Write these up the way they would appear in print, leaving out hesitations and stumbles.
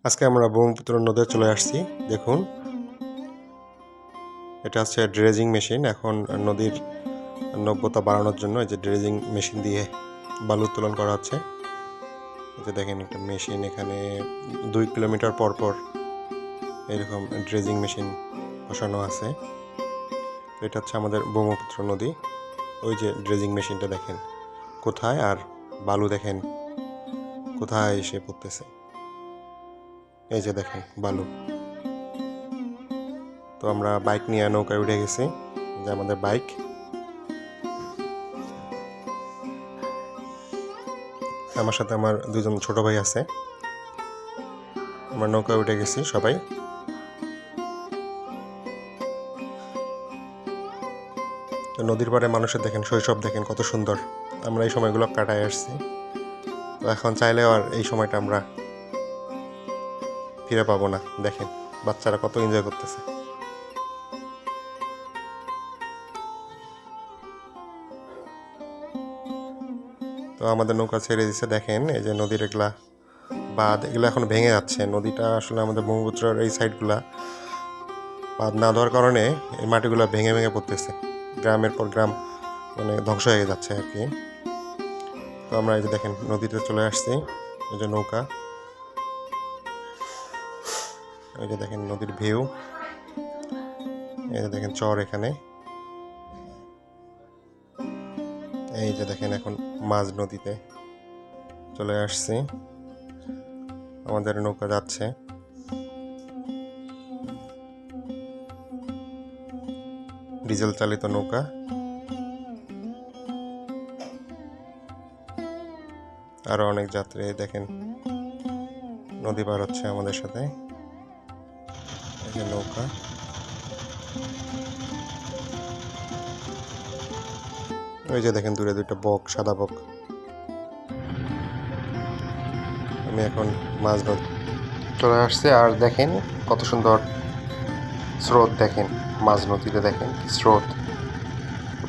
আজকে আমরা ব্রহ্মপুত্র নদে চলে আসছি। দেখুন, এটা হচ্ছে ড্রেজিং মেশিন। এখন নদীর নব্যতা বাড়ানোর জন্য এই যে ড্রেজিং মেশিন দিয়ে বালু উত্তোলন করা হচ্ছে। এই যে দেখেন একটা মেশিন, এখানে 2 কিলোমিটার পর পর এরকম ড্রেজিং মেশিন বসানো আছে। এটা হচ্ছে আমাদের ব্রহ্মপুত্র নদী। ওই যে ড্রেজিং মেশিনটা দেখেন কোথায়, আর বালু দেখেন কোথায় এসে পড়তেছে। এই যে দেখেন বালু। তো আমরা বাইক নিয়ে নৌকায় উঠে গেছি, যে আমাদের বাইক। আমার সাথে আমার দুজন ছোট ভাই আছে। আমরা নৌকায় উঠে গেছি সবাই। তো নদীর পাড়ে মানুষের দেখেন শৈশব দেখেন কত সুন্দর। আমরা এই সময়গুলো কাটায় আসছি। তো এখন চাইলেও আর এই সময়টা আমরা ফিরে পাবো না। দেখেন বাচ্চারা কত এনজয় করতেছে। তো আমাদের নৌকা ছেড়ে দিচ্ছে, দেখেন এই যে নদীর এগুলা বাঁধ, এগুলো এখন ভেঙে যাচ্ছে। নদীটা আসলে আমাদের ব্রহ্মপুত্রের এই সাইডগুলা বাঁধ না দেওয়ার কারণে এই মাটিগুলো ভেঙে ভেঙে পড়তেছে। গ্রামের পর গ্রাম মানে ধ্বংস হয়ে যাচ্ছে আর কি। তো আমরা এই যে দেখেন নদীতে চলে আসছি, এই যে নৌকা, এই যে দেখেন নদীর ভিউ, এই যে দেখেন চর এখানে, এই যে দেখেন এখন মাঝ নদীতে চলে আসছি। আমাদের নৌকা যাচ্ছে। ডিজেল চালিত নৌকা। আরো অনেক যাত্রী দেখেন নদী পার হচ্ছে আমাদের সাথে। এই যে নৌকা, ওই যে দেখেন দূরে দুইটা বক, সাদা বক। আমি এখন মাঝ নদী চলে আসছি, আর দেখেন কত সুন্দর স্রোত। দেখেন মাঝ নদীতে দেখেন কি স্রোত।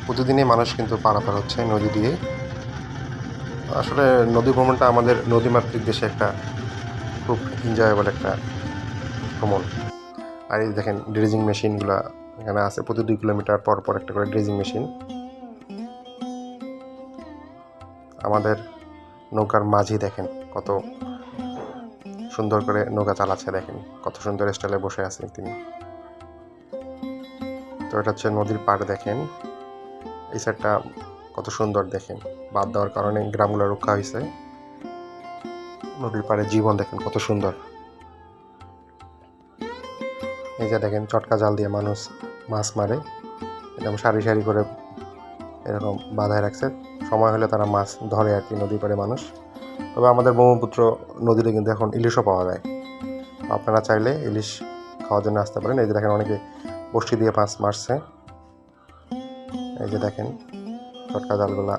প্রতিদিনই মানুষ কিন্তু পারাপার হচ্ছে নদী দিয়ে। আসলে নদী ভ্রমণটা আমাদের নদীমাতৃক দেশে একটা খুব এনজয়েবল একটা ভ্রমণ। আর এই দেখেন ড্রেজিং মেশিনগুলো এখানে আছে, প্রতি 2 কিলোমিটার পর পর একটা করে ড্রেজিং মেশিন। আমাদের নৌকার মাঝি দেখেন কত সুন্দর করে নৌকা চালাচ্ছে, দেখেন কত সুন্দর স্টাইলে বসে আছেন তিনি। তো এটা হচ্ছে নদীর পাড়। দেখেন এই সাইডটা কত সুন্দর, দেখেন বাদ দেওয়ার কারণে গ্রামগুলো রক্ষা হয়েছে। নদীর পাড়ে জীবন দেখেন কত সুন্দর। এই যে দেখেন চটকা জাল দিয়ে মানুষ মাছ মারে, এরকম সারি সারি করে এরকম বাঁধায় রাখছে। সময় হলে তারা মাছ ধরে আর কি নদীর পাড়ে মানুষ। তবে আমাদের ব্রহ্মপুত্র নদীতে কিন্তু এখন ইলিশও পাওয়া যায়। আপনারা চাইলে ইলিশ খাওয়ার জন্য আসতে পারেন। এই যে দেখেন অনেকে বড়শি দিয়ে মাছ মারছে। এই যে দেখেন চটকা জালগুলা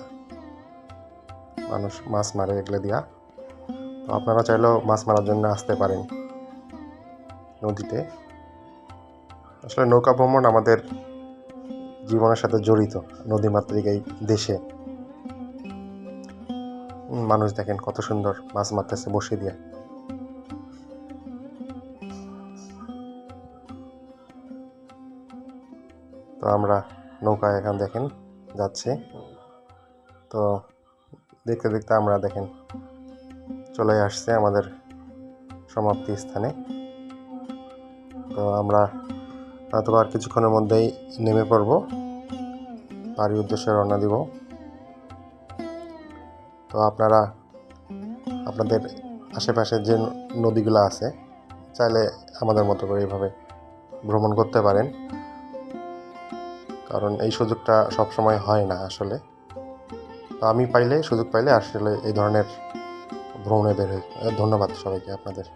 মানুষ মাছ মারে এগুলো দিয়া। তো আপনারা চাইলেও মাছ মারার জন্য আসতে পারেন নদীতে। আসলে নৌকা ভ্রমণ আমাদের জীবনের সাথে জড়িত নদীমাতৃক এই দেশে। মানুষ দেখেন কত সুন্দর মাছ মারতেছে বসে দিয়ে। তো আমরা নৌকায় এখন দেখেন যাচ্ছি। তো দেখতে দেখতে আমরা দেখেন চলে আসছে আমাদের সমাপ্তি স্থানে। তো আমরা হয়তো আর কিছুক্ষণের মধ্যেই নেমে পড়ব, বাড়ির উদ্দেশ্যে রওনা দিব। তো আপনারা আপনাদের আশেপাশে যে নদীগুলো আছে চাইলে আমাদের মতো করে এইভাবে ভ্রমণ করতে পারেন, কারণ এই সুযোগটা সবসময় হয় না আসলে। তো আমি সুযোগ পাইলে আসলে এই ধরনের ভ্রমণে বের হই। ধন্যবাদ সবাইকে আপনাদের।